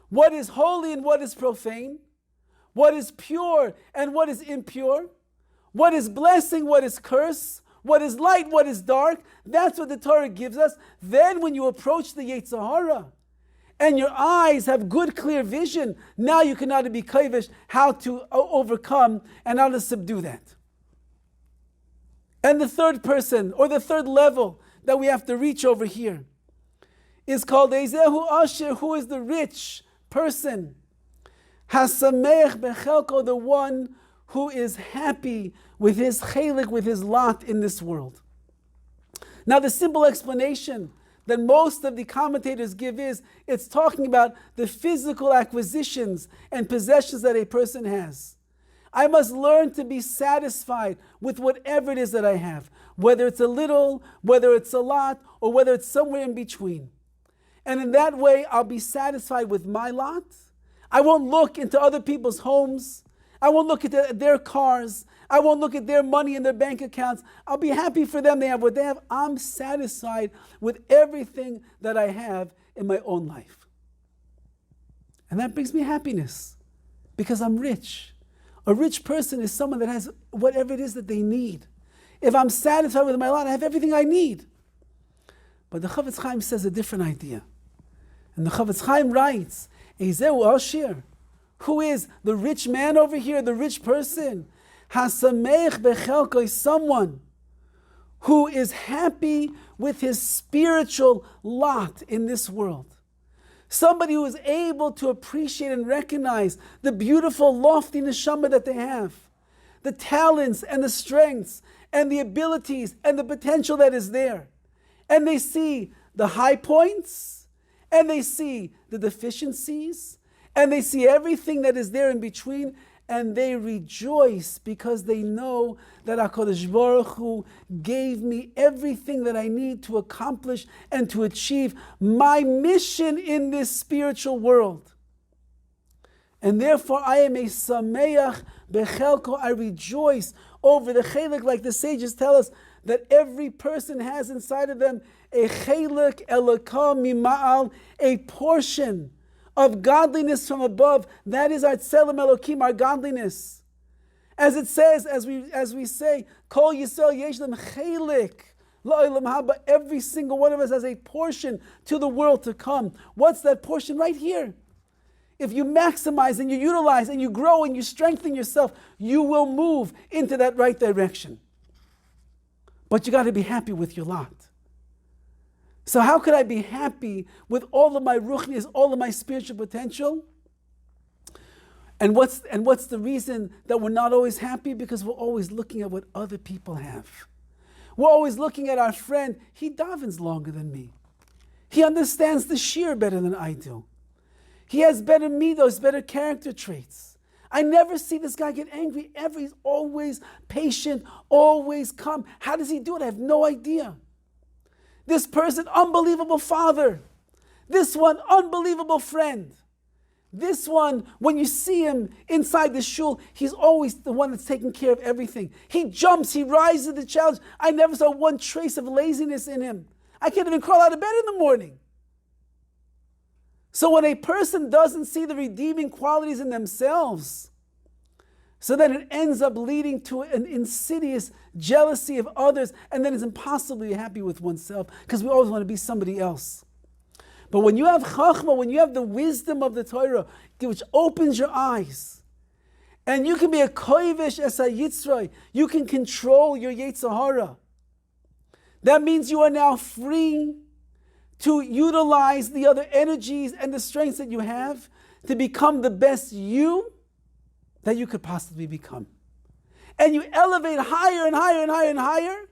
what is holy and what is profane, what is pure and what is impure, what is blessing, what is curse, what is light, what is dark. That's what the Torah gives us. Then when you approach the Yetzer Hara and your eyes have good, clear vision, now you can know how to be kovish, how to overcome and how to subdue that. And the third person, or the third level that we have to reach over here, is called Ezehu Asher, who is the rich person. Hasamech bechelko, the one who is happy with his chelik, with his lot in this world. Now the simple explanation that most of the commentators give is, it's talking about the physical acquisitions and possessions that a person has. I must learn to be satisfied with whatever it is that I have, whether it's a little, whether it's a lot, or whether it's somewhere in between. And in that way, I'll be satisfied with my lot. I won't look into other people's homes. I won't look at their cars. I won't look at their money in their bank accounts. I'll be happy for them. They have what they have. I'm satisfied with everything that I have in my own life. And that brings me happiness because I'm rich. A rich person is someone that has whatever it is that they need. If I'm satisfied with my lot, I have everything I need. But the Horowitz says a different idea. And the Horowitz writes, Ezehu Asher, who is the rich man over here, the rich person? Hasamech bechelko is someone who is happy with his spiritual lot in this world. Somebody who is able to appreciate and recognize the beautiful, lofty neshama that they have, the talents and the strengths and the abilities and the potential that is there. And they see the high points, and they see the deficiencies, and they see everything that is there in between, and they rejoice because they know that HaKadosh Baruch Hu gave me everything that I need to accomplish and to achieve my mission in this spiritual world. And therefore I am a sameach bechelko, I rejoice over the chelik, like the sages tell us, that every person has inside of them a chelik elokah mima'al, a portion of godliness from above. That is our tselem elokim, our godliness. As it says, as we say, Kol Yisrael yesh lam chelik la'olam haba. Every single one of us has a portion to the world to come. What's that portion? Right here. If you maximize and you utilize and you grow and you strengthen yourself, you will move into that right direction. But you got to be happy with your lot. So how could I be happy with all of my ruchnias, all of my spiritual potential? And what's the reason that we're not always happy? Because we're always looking at what other people have. We're always looking at our friend. He davens longer than me. He understands the shir better than I do. He has better midos, better character traits. I never see this guy get angry ever. He's always patient, always calm. How does he do it? I have no idea. This person, unbelievable father. This one, unbelievable friend. This one, when you see him inside the shul, he's always the one that's taking care of everything. He jumps, he rises to the challenge. I never saw one trace of laziness in him. I can't even crawl out of bed in the morning. So when a person doesn't see the redeeming qualities in themselves, so then it ends up leading to an insidious jealousy of others, and then it's impossible to be happy with oneself because we always want to be somebody else. But when you have chachma, when you have the wisdom of the Torah, which opens your eyes, and you can be a koivish es hayitzroi, you can control your yetzer hara. That means you are now free to utilize the other energies and the strengths that you have to become the best you that you could possibly become. And you elevate higher and higher and higher and higher.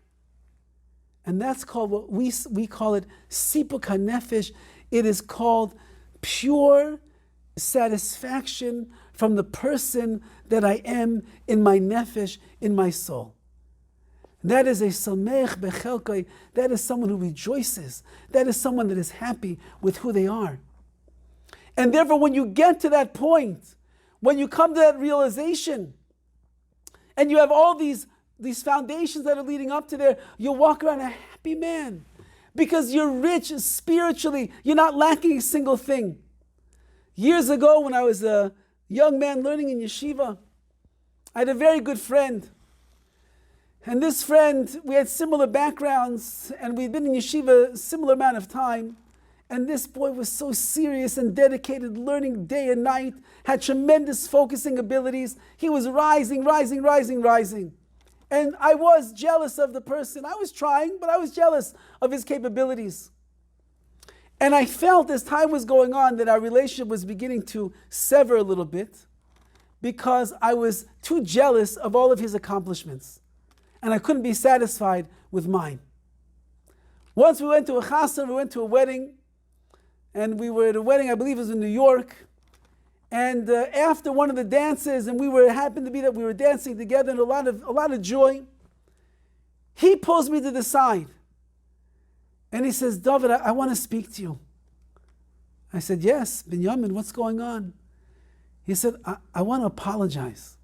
And that's called what we call it sipuk hanefesh. It is called pure satisfaction from the person that I am in my nefesh, in my soul. That is a samech bechelkai. That is someone who rejoices. That is someone that is happy with who they are. And therefore, when you get to that point, when you come to that realization, and you have all these foundations that are leading up to there, you'll walk around a happy man. Because you're rich spiritually. You're not lacking a single thing. Years ago, when I was a young man learning in yeshiva, I had a very good friend. And this friend, we had similar backgrounds, and we'd been in yeshiva a similar amount of time. And this boy was so serious and dedicated, learning day and night, had tremendous focusing abilities. He was rising. And I was jealous of the person. I was trying, but I was jealous of his capabilities. And I felt as time was going on that our relationship was beginning to sever a little bit because I was too jealous of all of his accomplishments. And I couldn't be satisfied with mine. Once we went to a chassan, we went to a wedding. And we were at a wedding, I believe it was in New York. And after one of the dances, and happened to be that we were dancing together and a lot of joy, he pulls me to the side. And he says, Dovid, I want to speak to you. I said, yes, Binyamin, what's going on? He said, I want to apologize.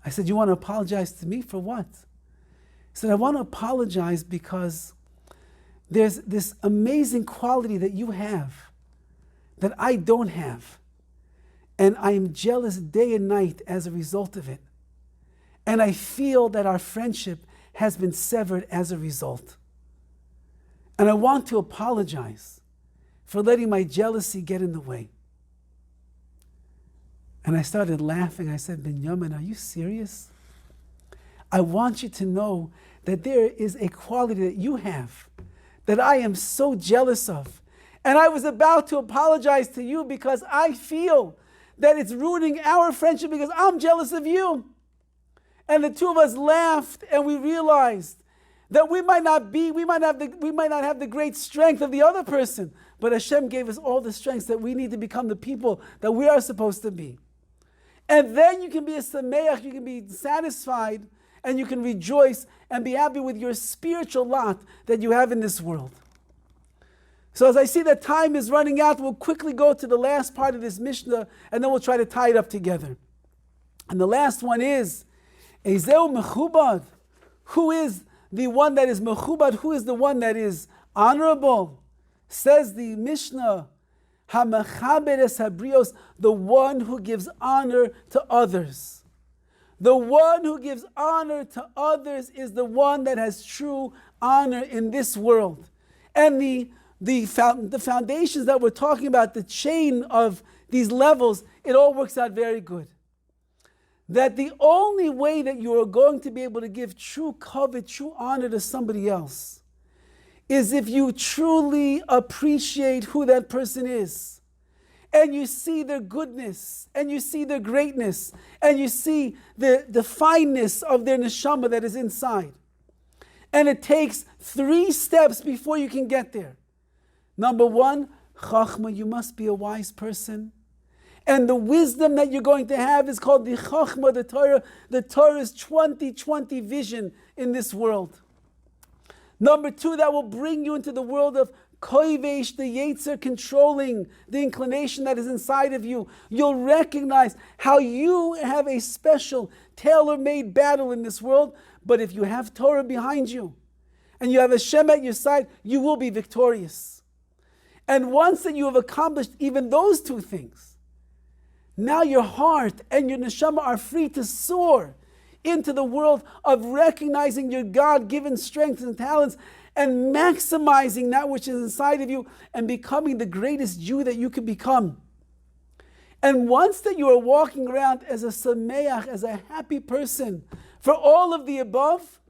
I said, you want to apologize to me for what? He said, I want to apologize because there's this amazing quality that you have that I don't have. And I am jealous day and night as a result of it. And I feel that our friendship has been severed as a result. And I want to apologize for letting my jealousy get in the way. And I started laughing. I said, Binyamin, are you serious? I want you to know that there is a quality that you have that I am so jealous of. And I was about to apologize to you because I feel that it's ruining our friendship because I'm jealous of you. And the two of us laughed and we realized that we might not have the great strength of the other person, but Hashem gave us all the strengths that we need to become the people that we are supposed to be. And then you can be a sameach, you can be satisfied, and you can rejoice and be happy with your spiritual lot that you have in this world. So as I see that time is running out, we'll quickly go to the last part of this Mishnah, and then we'll try to tie it up together. And the last one is, Ezeu mechubad. Who is the one that is mechubad? Who is the one that is honorable? Says the Mishnah, HaMechaberes habrios, the one who gives honor to others. The one who gives honor to others is the one that has true honor in this world. And the foundations that we're talking about, the chain of these levels, it all works out very good. That the only way that you are going to be able to give true covet, true honor to somebody else, is if you truly appreciate who that person is. And you see their goodness, and you see their greatness, and you see the fineness of their neshama that is inside. And it takes 3 steps before you can get there. Number 1, chachma, you must be a wise person. And the wisdom that you're going to have is called the chachma, the Torah. The Torah's 20/20 vision in this world. Number 2, that will bring you into the world of koivesh, the yetzer, controlling the inclination that is inside of you. You'll recognize how you have a special, tailor-made battle in this world, but if you have Torah behind you, and you have Hashem at your side, you will be victorious. And once that you have accomplished even those 2 things, now your heart and your neshama are free to soar into the world of recognizing your God-given strengths and talents and maximizing that which is inside of you and becoming the greatest Jew that you can become. And once that you are walking around as a sameach, as a happy person for all of the above,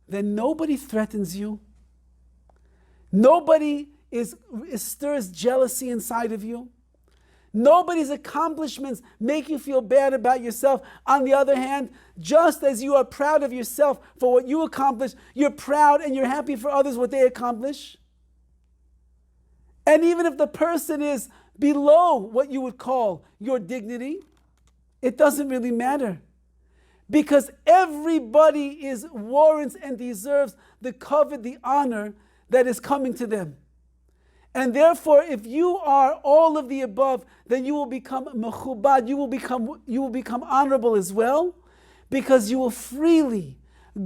then nobody threatens you. Nobody stirs jealousy inside of you. Nobody's accomplishments make you feel bad about yourself. On the other hand, just as you are proud of yourself for what you accomplish, you're proud and you're happy for others what they accomplish. And even if the person is below what you would call your dignity, it doesn't really matter. Because everybody warrants and deserves the covet, the honor that is coming to them. And therefore, if you are all of the above, then you will become mechubad, you will become honorable as well, because you will freely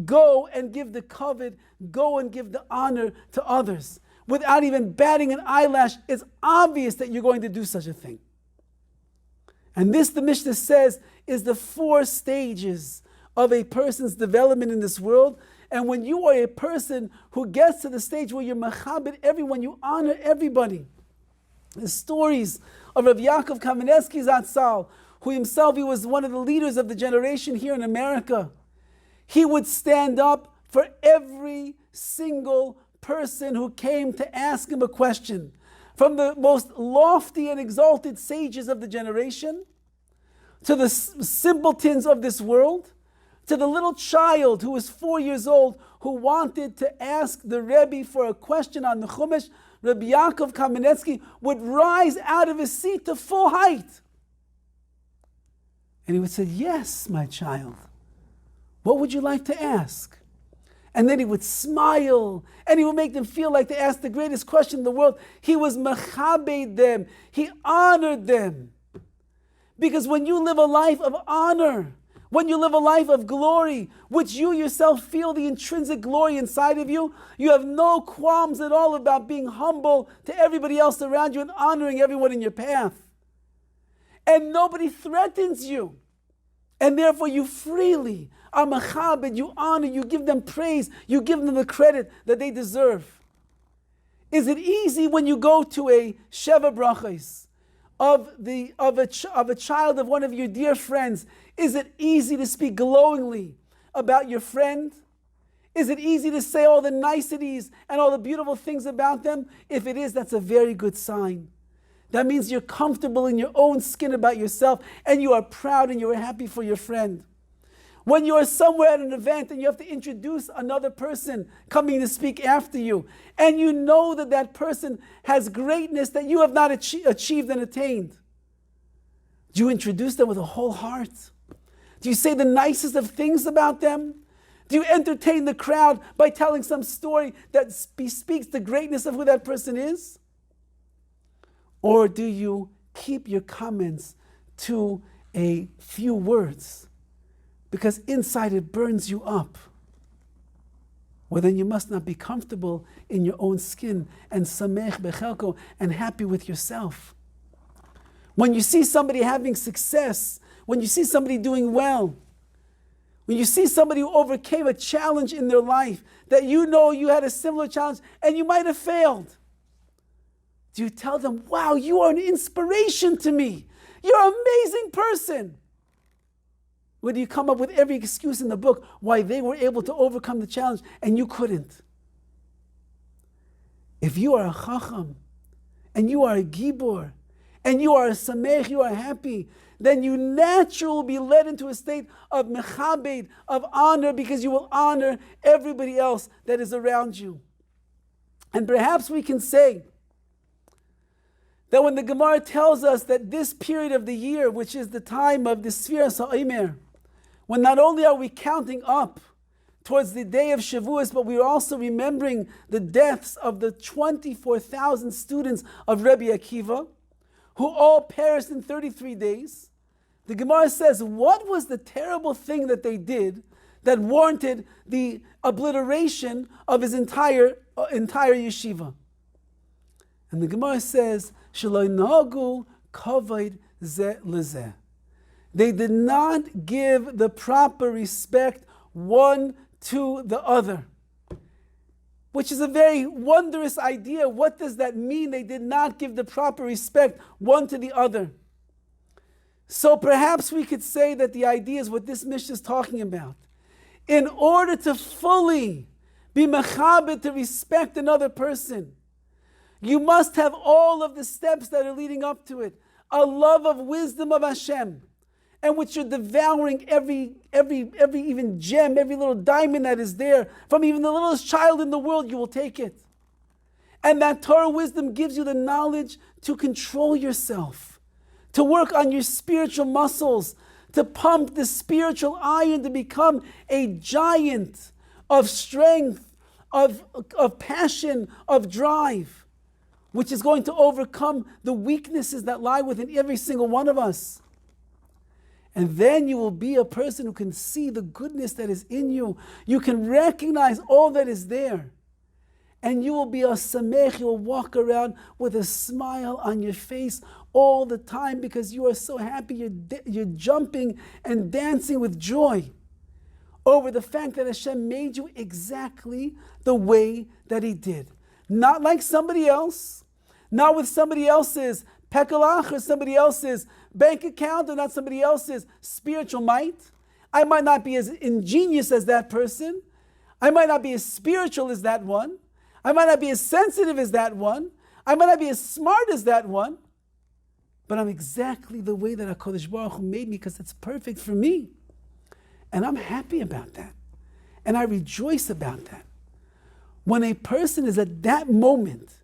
go and give the covet, go and give the honor to others. Without even batting an eyelash, it's obvious that you're going to do such a thing. And this, the Mishnah says, is the 4 stages of a person's development in this world. And when you are a person who gets to the stage where you're mechabed everyone, you honor everybody. The stories of Rabbi Yaakov Kamenetsky Zatzal, who himself, he was one of the leaders of the generation here in America. He would stand up for every single person who came to ask him a question. From the most lofty and exalted sages of the generation, to the simpletons of this world, to the little child who was 4 years old who wanted to ask the Rebbe for a question on the Chumash, Rabbi Yaakov Kamenetsky would rise out of his seat to full height. And he would say, "Yes, my child, what would you like to ask?" And then he would smile, and he would make them feel like they asked the greatest question in the world. He was mechabed them. He honored them. Because when you live a life of honor, when you live a life of glory, which you yourself feel the intrinsic glory inside of you, you have no qualms at all about being humble to everybody else around you and honoring everyone in your path. And nobody threatens you. And therefore you freely are mechabed, you honor, you give them praise, you give them the credit that they deserve. Is it easy when you go to a Sheva Brachos of a child of one of your dear friends? Is it easy to speak glowingly about your friend? Is it easy to say all the niceties and all the beautiful things about them? If it is, that's a very good sign. That means you're comfortable in your own skin about yourself, and you are proud and you are happy for your friend. When you are somewhere at an event and you have to introduce another person coming to speak after you, and you know that that person has greatness that you have not achieved and attained, do you introduce them with a whole heart? Do you say the nicest of things about them? Do you entertain the crowd by telling some story that speaks the greatness of who that person is? Or do you keep your comments to a few words? Because inside it burns you up. Well, then you must not be comfortable in your own skin and samech bechelko and happy with yourself. When you see somebody having success, when you see somebody doing well, when you see somebody who overcame a challenge in their life, that you know you had a similar challenge and you might have failed, do you tell them, "Wow, you are an inspiration to me. You're an amazing person"? Or do you come up with every excuse in the book why they were able to overcome the challenge and you couldn't? If you are a chacham, and you are a gibor, and you are a samech, you are happy, then you naturally will be led into a state of mechabed, of honor, because you will honor everybody else that is around you. And perhaps we can say that when the Gemara tells us that this period of the year, which is the time of the Sfiras HaOmer, when not only are we counting up towards the day of Shavuos, but we are also remembering the deaths of the 24,000 students of Rabbi Akiva, who all perished in 33 days. The Gemara says, what was the terrible thing that they did that warranted the obliteration of his entire yeshiva? And the Gemara says, Shelo nagu kavod zeh lezeh. They did not give the proper respect one to the other, which is a very wondrous idea. What does that mean? They did not give the proper respect one to the other. So perhaps we could say that the idea is what this Mishnah is talking about. In order to fully be mechabed, to respect another person, you must have all of the steps that are leading up to it. A love of wisdom of Hashem, and which you're devouring every even gem, every little diamond that is there. From even the littlest child in the world, you will take it. And that Torah wisdom gives you the knowledge to control yourself, to work on your spiritual muscles, to pump the spiritual iron to become a giant of strength, of passion, of drive, which is going to overcome the weaknesses that lie within every single one of us. And then you will be a person who can see the goodness that is in you. You can recognize all that is there. And you will be a samech. You will walk around with a smile on your face all the time because you are so happy. You're jumping and dancing with joy. over the fact that Hashem made you exactly the way that He did. Not like somebody else, not with somebody else's pekalach or somebody else's bank account or not somebody else's spiritual might. I might not be as ingenious as that person. I might not be as spiritual as that one. I might not be as sensitive as that one. I might not be as smart as that one. But I'm exactly the way that HaKadosh Baruch Hu made me because it's perfect for me. And I'm happy about that. And I rejoice about that. When a person is at that moment,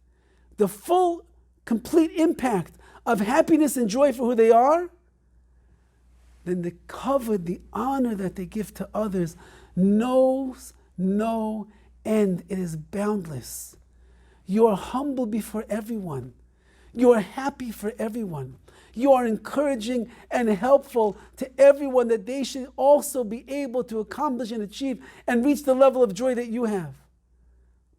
the full, complete impact of happiness and joy for who they are, then the kavod, the honor that they give to others, knows no end. It is boundless. You are humble before everyone. You are happy for everyone. You are encouraging and helpful to everyone that they should also be able to accomplish and achieve and reach the level of joy that you have.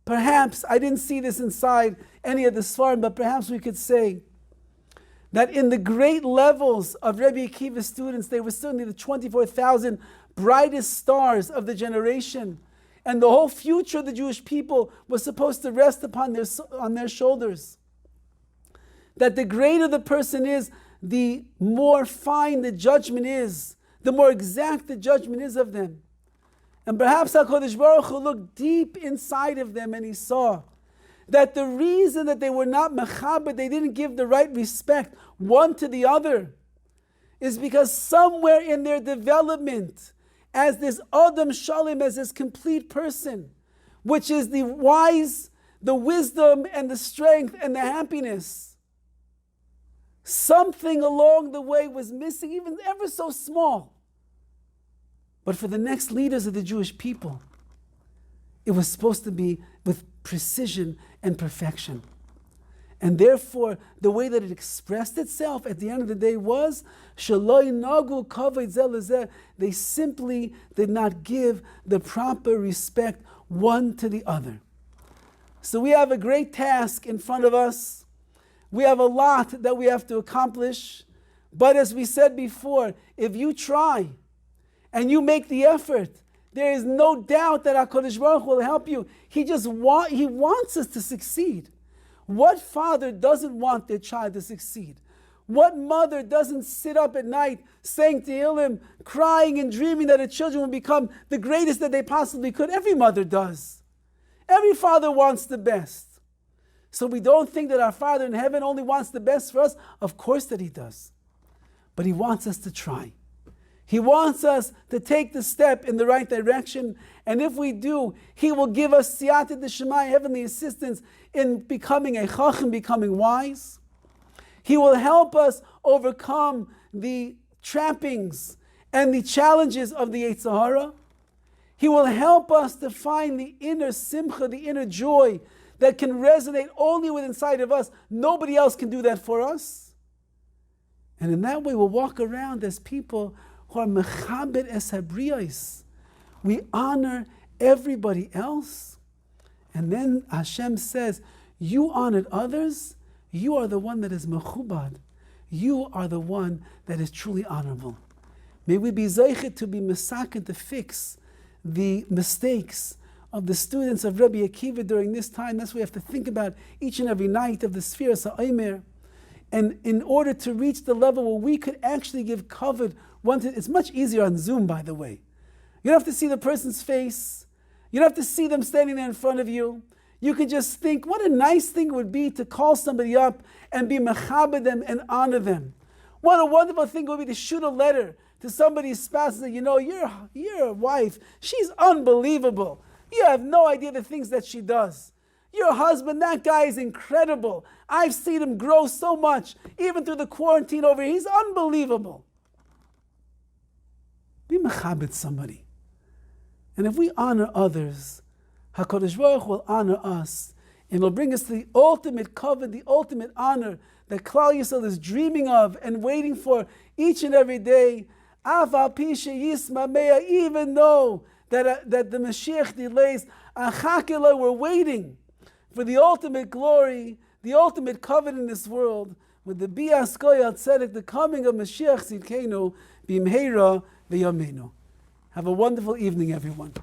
Perhaps, I didn't see this inside any of the Svarim, but perhaps we could say that in the great levels of Rabbi Akiva's students, they were certainly the 24,000 brightest stars of the generation. And the whole future of the Jewish people was supposed to rest upon on their shoulders. That the greater the person is, the more fine the judgment is, the more exact the judgment is of them. And perhaps HaKadosh Baruch Hu looked deep inside of them and He saw that the reason that they were not mechaber, they didn't give the right respect one to the other, is because somewhere in their development, as this Adam Shalim, as this complete person, which is the wise, the wisdom and the strength and the happiness, something along the way was missing, even ever so small. But for the next leaders of the Jewish people, it was supposed to be with precision and perfection. And therefore, the way that it expressed itself at the end of the day was, Shaloi nagu kavod zeh lezeh. They simply did not give the proper respect one to the other. So we have a great task in front of us. We have a lot that we have to accomplish. But as we said before, if you try and you make the effort, there is no doubt that HaKadosh Baruch Hu will help you. He wants us to succeed. What father doesn't want their child to succeed? What mother doesn't sit up at night saying Tehillim, crying and dreaming that her children will become the greatest that they possibly could? Every mother does. Every father wants the best. So we don't think that our Father in heaven only wants the best for us. Of course that He does. But He wants us to try. He wants us to take the step in the right direction. And if we do, He will give us siyata d'shemaya, heavenly assistance in becoming a chacham, becoming wise. He will help us overcome the trappings and the challenges of the Yetzer Hara. He will help us to find the inner simcha, the inner joy that can resonate only with inside of us. Nobody else can do that for us. And in that way, we'll walk around as people who are mechaber es habriyos. We honor everybody else. And then Hashem says, you honored others, you are the one that is mechubad. You are the one that is truly honorable. May we be zeichet to be mesaken, to fix the mistakes of the students of Rabbi Akiva during this time. That's what we have to think about each and every night of the Sfira Sa'omer. And in order to reach the level where we could actually give kavod one to, it's much easier on Zoom, by the way. You don't have to see the person's face. You don't have to see them standing there in front of you. You could just think, what a nice thing it would be to call somebody up and be mechaber them and honor them. What a wonderful thing it would be to shoot a letter to somebody's spouse and say, your wife, she's unbelievable. You have no idea the things that she does. Your husband, that guy is incredible. I've seen him grow so much, even through the quarantine over here. He's unbelievable. Be mechabit somebody. And if we honor others, HaKadosh Baruch Hu will honor us. And will bring us to the ultimate kavod, the ultimate honor that Klal Yisrael is dreaming of and waiting for each and every day. Af al pi sheyisma meya, even though that the Mashiach delays, we're waiting for the ultimate glory, the ultimate kavod in this world, with the bias koyat tzedek, the coming of Mashiach Tzidkenu, b'imheira v'yameinu. Have a wonderful evening, everyone.